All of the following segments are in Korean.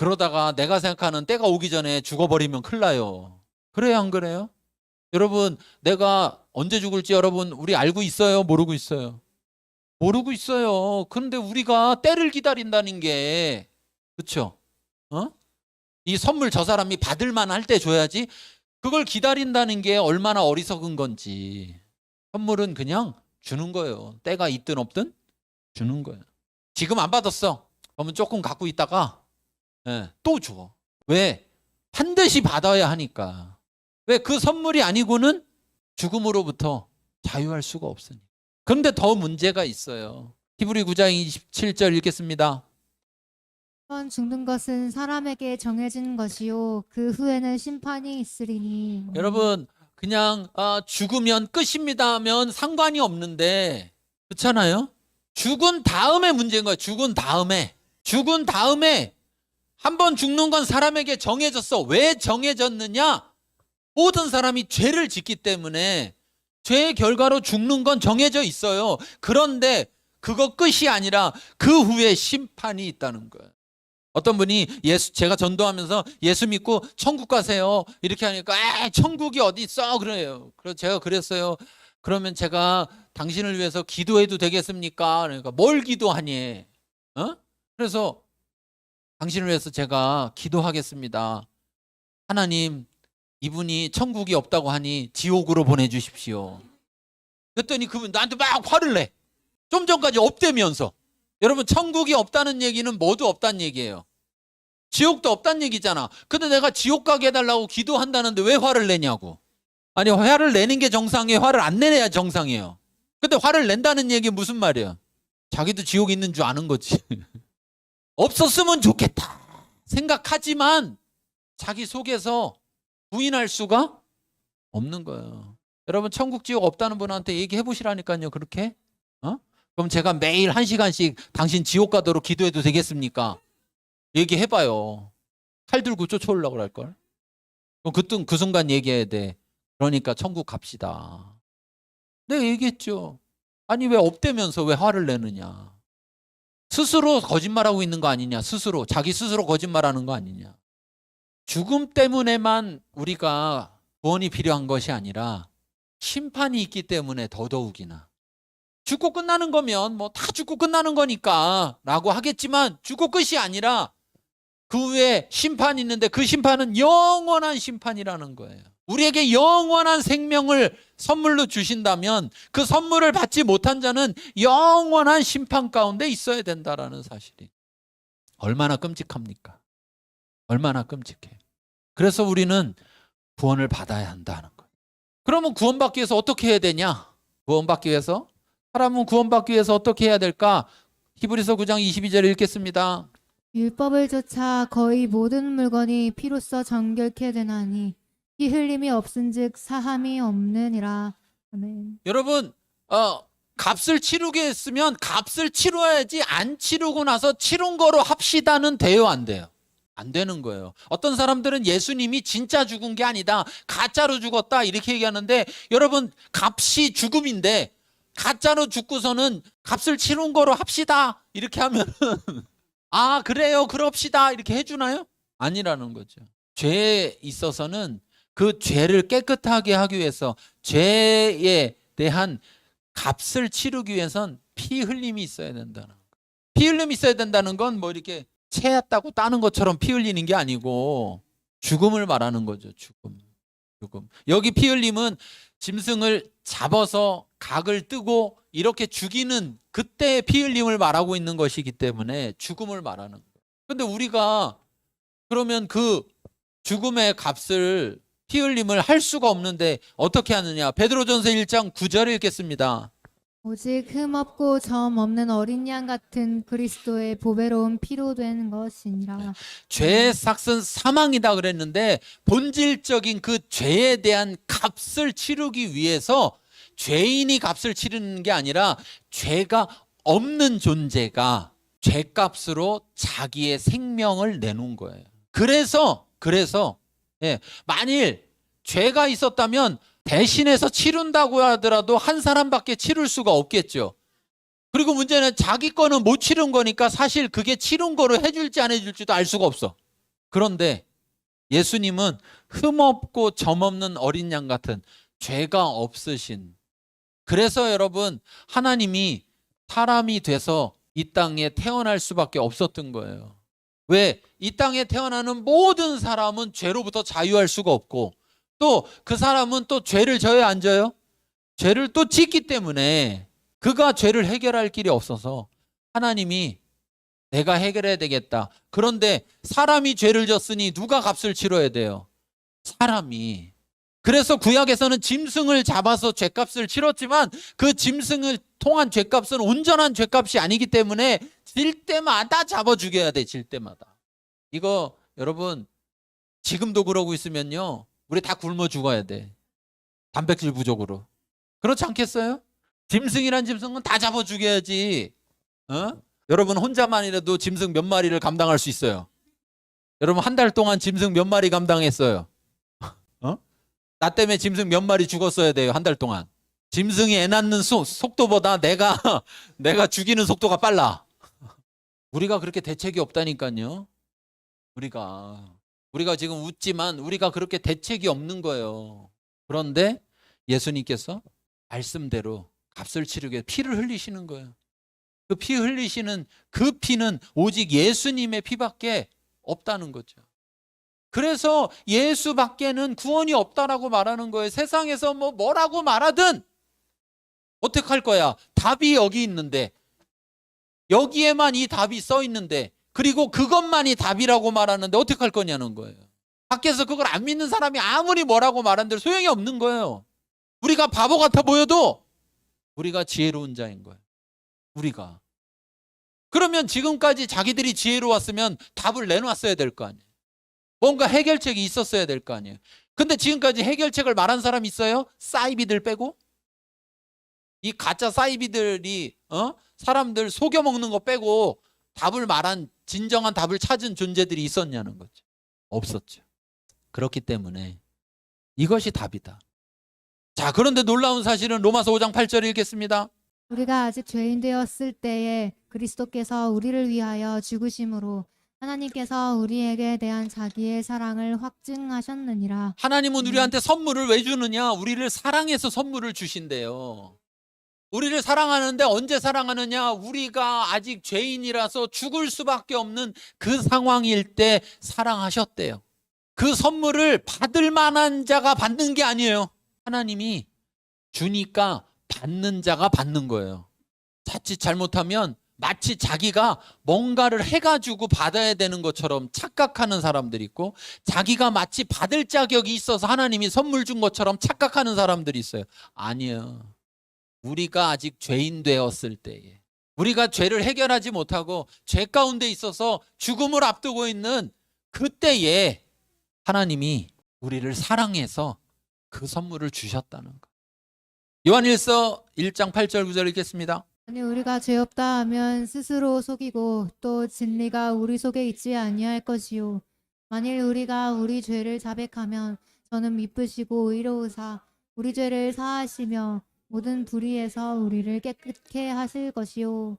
그러다가 내가 생각하는 때가 오기 전에 죽어버리면 큰일 나요. 그래요, 안 그래요? 여러분, 내가 언제 죽을지 여러분 우리 알고 있어요? 모르고 있어요? 모르고 있어요. 그런데 우리가 때를 기다린다는 게, 그렇죠? 이 선물 저 사람이 받을 만할 때 줘야지, 그걸 기다린다는 게 얼마나 어리석은 건지. 선물은 그냥 주는 거예요. 때가 있든 없든 주는 거예요. 지금 안 받았어. 그러면 조금 갖고 있다가 또 줘. 왜? 반드시 받아야 하니까. 왜? 그 선물이 아니고는 죽음으로부터 자유할 수가 없으니. 그런데 더 문제가 있어요. 히브리 9장 27절 읽겠습니다. 한 번 죽는 것은 사람에게 정해진 것이요 그 후에는 심판이 있으리니. 여러분, 그냥 죽으면 끝입니다 하면 상관이 없는데, 그렇잖아요? 죽은 다음에 문제인 거예요. 죽은 다음에 한 번 죽는 건 사람에게 정해졌어. 왜 정해졌느냐? 모든 사람이 죄를 짓기 때문에 죄의 결과로 죽는 건 정해져 있어요. 그런데 그거 끝이 아니라 그 후에 심판이 있다는 거예요. 어떤 분이 제가 전도하면서 예수 믿고 천국 가세요 이렇게 하니까 천국이 어디 있어 그래요. 그래서 제가 그랬어요. 그러면 제가 당신을 위해서 기도해도 되겠습니까? 그러니까 뭘 기도하니? 그래서 당신을 위해서 제가 기도하겠습니다. 하나님, 이분이 천국이 없다고 하니 지옥으로 보내주십시오. 그랬더니 그분 나한테 막 화를 내. 좀 전까지 없대면서. 여러분, 천국이 없다는 얘기는 뭐도 없다는 얘기예요. 지옥도 없다는 얘기잖아. 근데 내가 지옥 가게 해달라고 기도한다는데 왜 화를 내냐고. 아니, 화를 내는 게 정상이에요? 화를 안 내야 정상이에요? 근데 화를 낸다는 얘기 무슨 말이야? 자기도 지옥 있는 줄 아는 거지. 없었으면 좋겠다 생각하지만 자기 속에서 부인할 수가 없는 거예요. 여러분, 천국 지옥 없다는 분한테 얘기해 보시라니까요. 그렇게. 그럼 제가 매일 1시간씩 당신 지옥 가도록 기도해도 되겠습니까? 얘기해봐요. 칼 들고 쫓아오려고 할걸. 그럼 그 순간 얘기해야 돼. 그러니까 천국 갑시다. 내가 얘기했죠. 아니, 왜 없대면서 왜 화를 내느냐. 스스로 거짓말하고 있는 거 아니냐. 자기 스스로 거짓말하는 거 아니냐. 죽음 때문에만 우리가 구원이 필요한 것이 아니라 심판이 있기 때문에 더더욱이나. 죽고 끝나는 거면 뭐 다 죽고 끝나는 거니까 라고 하겠지만, 죽고 끝이 아니라 그 후에 심판이 있는데 그 심판은 영원한 심판이라는 거예요. 우리에게 영원한 생명을 선물로 주신다면 그 선물을 받지 못한 자는 영원한 심판 가운데 있어야 된다라는 사실이 얼마나 끔찍합니까? 얼마나 끔찍해. 그래서 우리는 구원을 받아야 한다는 거예요. 그러면 구원받기 위해서 어떻게 해야 되냐? 사람은 구원받기 위해서 어떻게 해야 될까? 히브리서 9장 22절 읽겠습니다. 율법을 쫓아 거의 모든 물건이 피로써 정결케 되나니 피 흘림이 없은즉 사함이 없느니라. 아멘. 여러분, 값을 치르게 했으면 값을 치러야지, 안 치르고 나서 치른 거로 합시다는 돼요, 안 돼요? 안 되는 거예요. 어떤 사람들은 예수님이 진짜 죽은 게 아니다, 가짜로 죽었다 이렇게 얘기하는데, 여러분, 값이 죽음인데 가짜로 죽고서는 값을 치른 거로 합시다 이렇게 하면은 아, 그래요, 그럽시다 이렇게 해주나요? 아니라는 거죠. 죄에 있어서는 그 죄를 깨끗하게 하기 위해서, 죄에 대한 값을 치르기 위해선 피 흘림이 있어야 된다는 거예요. 피 흘림이 있어야 된다는 건 뭐 이렇게 채였다고 따는 것처럼 피 흘리는 게 아니고 죽음을 말하는 거죠. 죽음. 여기 피 흘림은 짐승을 잡아서 각을 뜨고 이렇게 죽이는 그때의 피 흘림을 말하고 있는 것이기 때문에 죽음을 말하는 거예요. 그런데 우리가 그러면 그 죽음의 값을, 피 흘림을 할 수가 없는데 어떻게 하느냐? 베드로전서 1장 9절 읽겠습니다. 오직 흠 없고 점 없는 어린 양 같은 그리스도의 보배로운 피로 된 것이니라. 죄의 삭은 사망이다 그랬는데, 본질적인 그 죄에 대한 값을 치르기 위해서 죄인이 값을 치르는 게 아니라 죄가 없는 존재가 죄값으로 자기의 생명을 내놓은 거예요. 그래서 만일 죄가 있었다면 대신해서 치른다고 하더라도 한 사람밖에 치를 수가 없겠죠. 그리고 문제는 자기 거는 못 치른 거니까 사실 그게 치른 거로 해줄지 안 해줄지도 알 수가 없어. 그런데 예수님은 흠없고 점없는 어린 양 같은 죄가 없으신, 그래서 여러분 하나님이 사람이 돼서 이 땅에 태어날 수밖에 없었던 거예요. 왜? 이 땅에 태어나는 모든 사람은 죄로부터 자유할 수가 없고, 또 그 사람은 또 죄를 져야 안 져요? 죄를 또 짓기 때문에 그가 죄를 해결할 길이 없어서 하나님이 내가 해결해야 되겠다. 그런데 사람이 죄를 졌으니 누가 값을 치러야 돼요? 사람이. 그래서 구약에서는 짐승을 잡아서 죄값을 치렀지만 그 짐승을 통한 죄값은 온전한 죄값이 아니기 때문에 질 때마다 잡아 죽여야 돼. 질 때마다. 이거 여러분 지금도 그러고 있으면요, 우리 다 굶어 죽어야 돼. 단백질 부족으로. 그렇지 않겠어요? 짐승이란 짐승은 다 잡아 죽여야지. 여러분 혼자만이라도 짐승 몇 마리를 감당할 수 있어요? 여러분 한 달 동안 짐승 몇 마리 감당했어요? 나 때문에 짐승 몇 마리 죽었어야 돼요, 한 달 동안. 짐승이 애 낳는 속도보다 내가 죽이는 속도가 빨라. 우리가 그렇게 대책이 없다니까요. 우리가 지금 웃지만 우리가 그렇게 대책이 없는 거예요. 그런데 예수님께서 말씀대로 값을 치르기 위해 피를 흘리시는 거예요. 그 피 흘리시는 그 피는 오직 예수님의 피밖에 없다는 거죠. 그래서 예수밖에는 구원이 없다라고 말하는 거예요. 세상에서 뭐라고 말하든 어떻게 할 거야? 답이 여기 있는데, 여기에만 이 답이 써 있는데, 그리고 그것만이 답이라고 말하는데 어떻게 할 거냐는 거예요. 밖에서 그걸 안 믿는 사람이 아무리 뭐라고 말한들 소용이 없는 거예요. 우리가 바보 같아 보여도 우리가 지혜로운 자인 거예요. 우리가. 그러면 지금까지 자기들이 지혜로웠으면 답을 내놨어야 될 거 아니에요. 뭔가 해결책이 있었어야 될 거 아니에요. 근데 지금까지 해결책을 말한 사람 있어요? 사이비들 빼고? 이 가짜 사이비들이 사람들 속여먹는 거 빼고 답을 말한, 진정한 답을 찾은 존재들이 있었냐는 거죠. 없었죠. 그렇기 때문에 이것이 답이다. 자, 그런데 놀라운 사실은 로마서 5장 8절 읽겠습니다. 우리가 아직 죄인 되었을 때에 그리스도께서 우리를 위하여 죽으심으로 하나님께서 우리에게 대한 자기의 사랑을 확증하셨느니라. 하나님은 우리한테 선물을 왜 주느냐? 우리를 사랑해서 선물을 주신대요. 우리를 사랑하는데 언제 사랑하느냐? 우리가 아직 죄인이라서 죽을 수밖에 없는 그 상황일 때 사랑하셨대요. 그 선물을 받을 만한 자가 받는 게 아니에요. 하나님이 주니까 받는 자가 받는 거예요. 자칫 잘못하면 마치 자기가 뭔가를 해가지고 받아야 되는 것처럼 착각하는 사람들이 있고, 자기가 마치 받을 자격이 있어서 하나님이 선물 준 것처럼 착각하는 사람들이 있어요. 아니에요. 우리가 아직 죄인 되었을 때에, 우리가 죄를 해결하지 못하고 죄 가운데 있어서 죽음을 앞두고 있는 그때에 하나님이 우리를 사랑해서 그 선물을 주셨다는 것. 요한일서 1장 8절 9절 읽겠습니다. 아니 우리가 죄 없다 하면 스스로 속이고 또 진리가 우리 속에 있지 아니할 것이요 만일 우리가 우리 죄를 자백하면 저는 미쁘시고 의로우사 우리 죄를 사하시며 모든 불의에서 우리를 깨끗게 하실 것이요.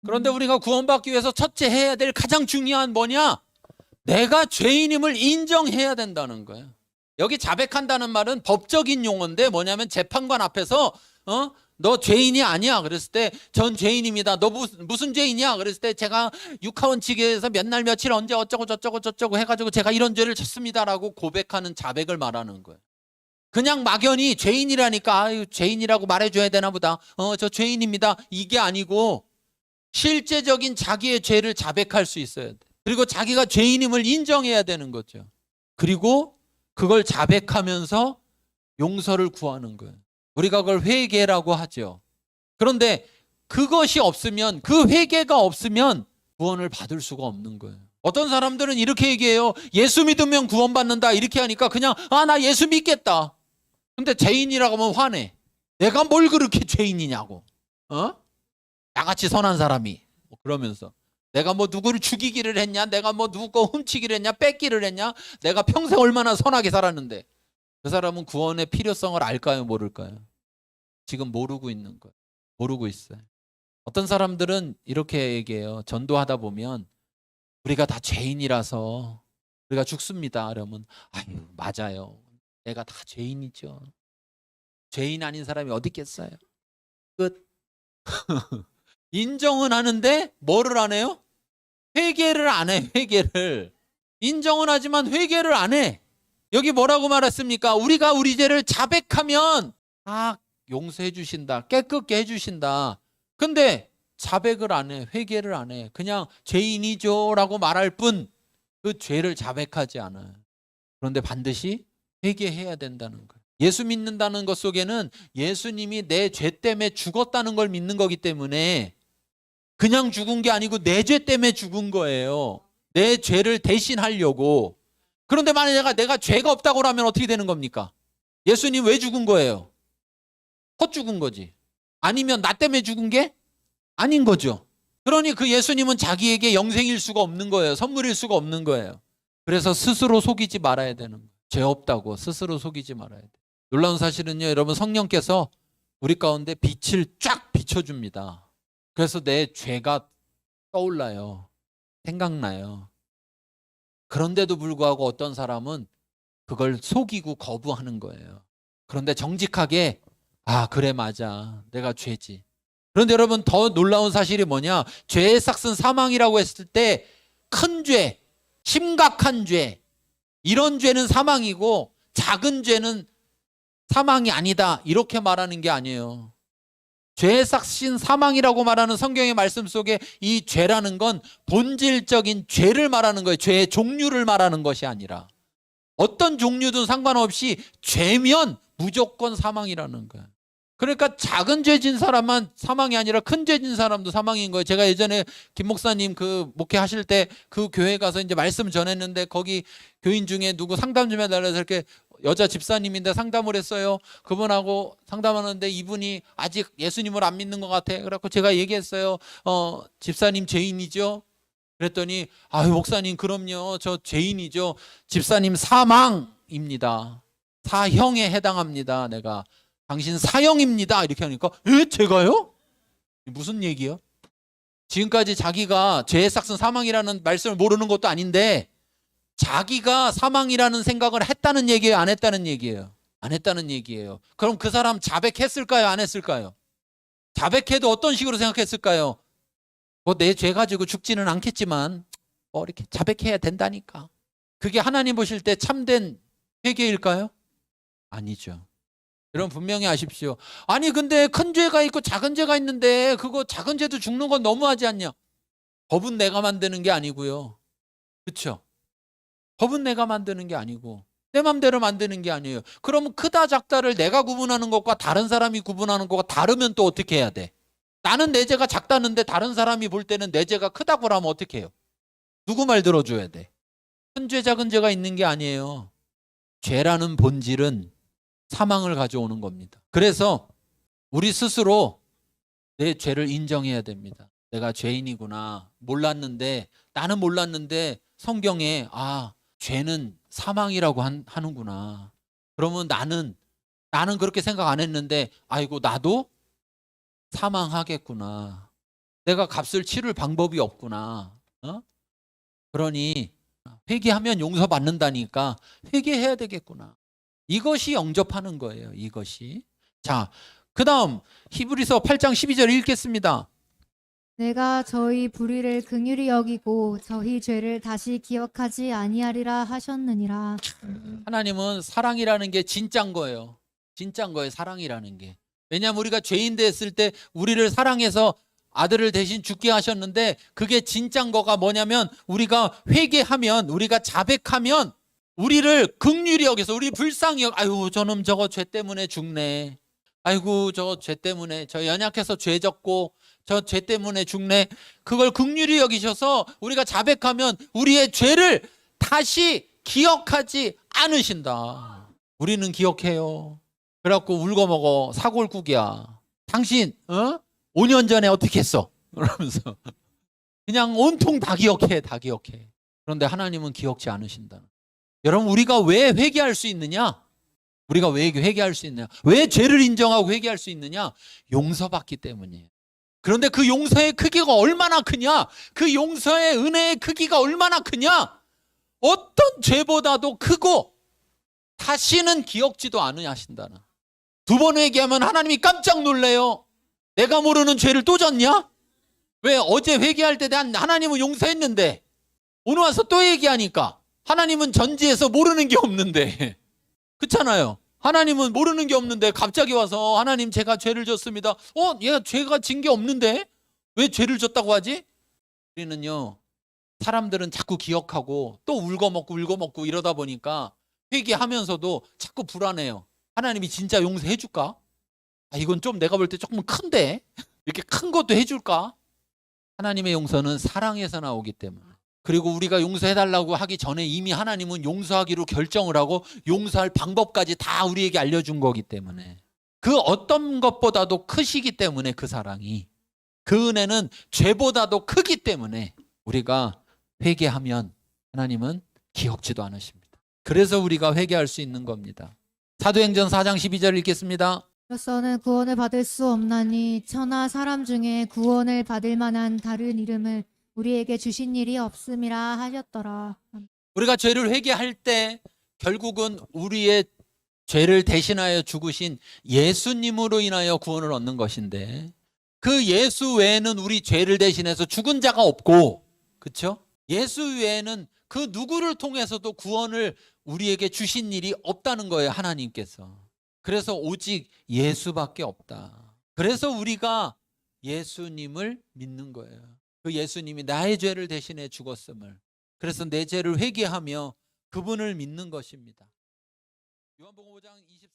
그런데 우리가 구원받기 위해서 첫째 해야 될 가장 중요한 뭐냐? 내가 죄인임을 인정해야 된다는 거예요. 여기 자백한다는 말은 법적인 용어인데 뭐냐면 재판관 앞에서 너 죄인이 아니야 그랬을 때 전 죄인입니다. 너 무슨 죄인이야 그랬을 때 제가 육하원 측에서 몇 날 며칠 언제 어쩌고 저쩌고 해가지고 제가 이런 죄를 졌습니다라고 고백하는 자백을 말하는 거예요. 그냥 막연히 죄인이라니까 아유 죄인이라고 말해줘야 되나 보다. 저 죄인입니다. 이게 아니고 실제적인 자기의 죄를 자백할 수 있어야 돼. 그리고 자기가 죄인임을 인정해야 되는 거죠. 그리고 그걸 자백하면서 용서를 구하는 거예요. 우리가 그걸 회개라고 하죠. 그런데 그것이 없으면, 그 회개가 없으면 구원을 받을 수가 없는 거예요. 어떤 사람들은 이렇게 얘기해요. 예수 믿으면 구원받는다 이렇게 하니까 그냥 나 예수 믿겠다. 근데 죄인이라고 하면 화내. 내가 뭘 그렇게 죄인이냐고. 나같이 선한 사람이 그러면서 내가 뭐 누구를 죽이기를 했냐, 내가 뭐 누구 거 훔치기를 했냐, 뺏기를 했냐, 내가 평생 얼마나 선하게 살았는데. 그 사람은 구원의 필요성을 알까요, 모를까요? 지금 모르고 있는 거예요. 모르고 있어요. 어떤 사람들은 이렇게 얘기해요. 전도하다 보면 우리가 다 죄인이라서 우리가 죽습니다. 그러면 아유 맞아요. 내가 다 죄인이죠. 죄인 아닌 사람이 어디 있겠어요. 끝. 인정은 하는데 뭐를 안 해요? 회개를 안 해. 회개를. 인정은 하지만 회개를 안 해. 여기 뭐라고 말했습니까? 우리가 우리 죄를 자백하면 다 용서해 주신다. 깨끗게 해 주신다. 근데 자백을 안 해. 회개를 안 해. 그냥 죄인이죠 라고 말할 뿐 그 죄를 자백하지 않아요. 그런데 반드시 회개해야 된다는 거예요. 예수 믿는다는 것 속에는 예수님이 내 죄 때문에 죽었다는 걸 믿는 거기 때문에 그냥 죽은 게 아니고 내 죄 때문에 죽은 거예요. 내 죄를 대신하려고. 그런데 만약에 내가 죄가 없다고 하면 어떻게 되는 겁니까? 예수님 왜 죽은 거예요? 헛 죽은 거지. 아니면 나 때문에 죽은 게 아닌 거죠. 그러니 그 예수님은 자기에게 영생일 수가 없는 거예요. 선물일 수가 없는 거예요. 그래서 스스로 속이지 말아야 되는 거예요. 죄 없다고 스스로 속이지 말아야 돼요. 놀라운 사실은요, 여러분, 성령께서 우리 가운데 빛을 쫙 비춰줍니다. 그래서 내 죄가 떠올라요. 생각나요. 그런데도 불구하고 어떤 사람은 그걸 속이고 거부하는 거예요. 그런데 정직하게 아 그래 맞아 내가 죄지. 그런데 여러분 더 놀라운 사실이 뭐냐? 죄의 삭은 사망이라고 했을 때 큰 죄, 심각한 죄, 이런 죄는 사망이고 작은 죄는 사망이 아니다 이렇게 말하는 게 아니에요. 죄의 삭신 사망이라고 말하는 성경의 말씀 속에 이 죄라는 건 본질적인 죄를 말하는 거예요. 죄의 종류를 말하는 것이 아니라 어떤 종류든 상관없이 죄면 무조건 사망이라는 거예요. 그러니까 작은 죄 진 사람만 사망이 아니라 큰 죄 진 사람도 사망인 거예요. 제가 예전에 김 목사님 그 목회하실 때 그 교회 가서 이제 말씀 전했는데 거기 교인 중에 누구 상담 좀 해달라 해서 이렇게 여자 집사님인데 상담을 했어요. 그분하고 상담하는데 이분이 아직 예수님을 안 믿는 것 같아. 그래갖고 제가 얘기했어요. 집사님 죄인이죠? 그랬더니 아유 목사님 그럼요. 저 죄인이죠. 집사님 사망입니다. 사형에 해당합니다. 내가 당신 사형입니다. 이렇게 하니까 제가요? 무슨 얘기요? 지금까지 자기가 죄의 삭은 사망이라는 말씀을 모르는 것도 아닌데 자기가 사망이라는 생각을 했다는 얘기예요? 안 했다는 얘기예요? 안 했다는 얘기예요. 그럼 그 사람 자백했을까요? 안 했을까요? 자백해도 어떤 식으로 생각했을까요? 뭐 내 죄 가지고 죽지는 않겠지만 이렇게 자백해야 된다니까. 그게 하나님 보실 때 참된 회개일까요? 아니죠. 여러분 분명히 아십시오. 아니 근데 큰 죄가 있고 작은 죄가 있는데 그거 작은 죄도 죽는 건 너무하지 않냐? 법은 내가 만드는 게 아니고요. 그렇죠? 법은 내가 만드는 게 아니고 내 맘대로 만드는 게 아니에요. 그러면 크다 작다를 내가 구분하는 것과 다른 사람이 구분하는 것과 다르면 또 어떻게 해야 돼? 나는 내 죄가 작다는데 다른 사람이 볼 때는 내 죄가 크다고 하면 어떻게 해요? 누구 말 들어줘야 돼? 큰 죄 작은 죄가 있는 게 아니에요. 죄라는 본질은 사망을 가져오는 겁니다. 그래서 우리 스스로 내 죄를 인정해야 됩니다. 내가 죄인이구나. 나는 몰랐는데 성경에 죄는 사망이라고 하는구나. 그러면 나는 그렇게 생각 안 했는데 아이고 나도 사망하겠구나. 내가 값을 치를 방법이 없구나. 그러니 회개하면 용서받는다니까 회개해야 되겠구나. 이것이 영접하는 거예요. 이것이. 자, 그 다음 히브리서 8장 12절 읽겠습니다. 내가 저희 불의를 긍휼히 여기고 저희 죄를 다시 기억하지 아니하리라 하셨느니라. 하나님은 사랑이라는 게 진짜인 거예요. 진짜인 거예요. 사랑이라는 게. 왜냐하면 우리가 죄인 됐을 때 우리를 사랑해서 아들을 대신 죽게 하셨는데 그게 진짜인 거가 뭐냐면 우리가 회개하면 우리가 자백하면 우리를 긍휼히 여기서 우리 불쌍히 아유 저놈 저거 죄 때문에 죽네. 아이고 저 죄 때문에 저 연약해서 죄 졌고 저 죄 때문에 죽네. 그걸 긍휼히 여기셔서 우리가 자백하면 우리의 죄를 다시 기억하지 않으신다. 우리는 기억해요. 그래갖고 울고 먹어 사골국이야. 당신 5년 전에 어떻게 했어? 그러면서 그냥 온통 다 기억해. 다 기억해. 그런데 하나님은 기억지 않으신다. 여러분 우리가 왜 회개할 수 있느냐? 우리가 왜 회개할 수 있느냐? 왜 죄를 인정하고 회개할 수 있느냐? 용서받기 때문이에요. 그런데 그 용서의 크기가 얼마나 크냐? 그 용서의 은혜의 크기가 얼마나 크냐? 어떤 죄보다도 크고 다시는 기억지도 않으신다나. 두 번 회개하면 하나님이 깜짝 놀래요. 내가 모르는 죄를 또 졌냐? 왜 어제 회개할 때 난 하나님은 용서했는데 오늘 와서 또 얘기하니까 하나님은 전지에서 모르는 게 없는데 그렇잖아요. 하나님은 모르는 게 없는데 갑자기 와서 하나님 제가 죄를 졌습니다. 얘가 죄가 진 게 없는데 왜 죄를 졌다고 하지? 우리는요, 사람들은 자꾸 기억하고 또 울고먹고 이러다 보니까 회개하면서도 자꾸 불안해요. 하나님이 진짜 용서해 줄까? 이건 좀 내가 볼 때 조금 큰데 이렇게 큰 것도 해줄까? 하나님의 용서는 사랑에서 나오기 때문에, 그리고 우리가 용서해달라고 하기 전에 이미 하나님은 용서하기로 결정을 하고 용서할 방법까지 다 우리에게 알려준 거기 때문에, 그 어떤 것보다도 크시기 때문에, 그 사랑이, 그 은혜는 죄보다도 크기 때문에 우리가 회개하면 하나님은 기억지도 않으십니다. 그래서 우리가 회개할 수 있는 겁니다. 사도행전 4장 12절 읽겠습니다. 저는 구원을 받을 수 없나니 천하 사람 중에 구원을 받을 만한 다른 이름을 우리에게 주신 일이 없음이라 하셨더라. 우리가 죄를 회개할 때 결국은 우리의 죄를 대신하여 죽으신 예수님으로 인하여 구원을 얻는 것인데, 그 예수 외에는 우리 죄를 대신해서 죽은 자가 없고, 그렇죠? 예수 외에는 그 누구를 통해서도 구원을 우리에게 주신 일이 없다는 거예요, 하나님께서. 그래서 오직 예수밖에 없다. 그래서 우리가 예수님을 믿는 거예요. 그 예수님이 나의 죄를 대신해 죽었음을. 그래서 내 죄를 회개하며 그분을 믿는 것입니다. 요한복음 5장 24절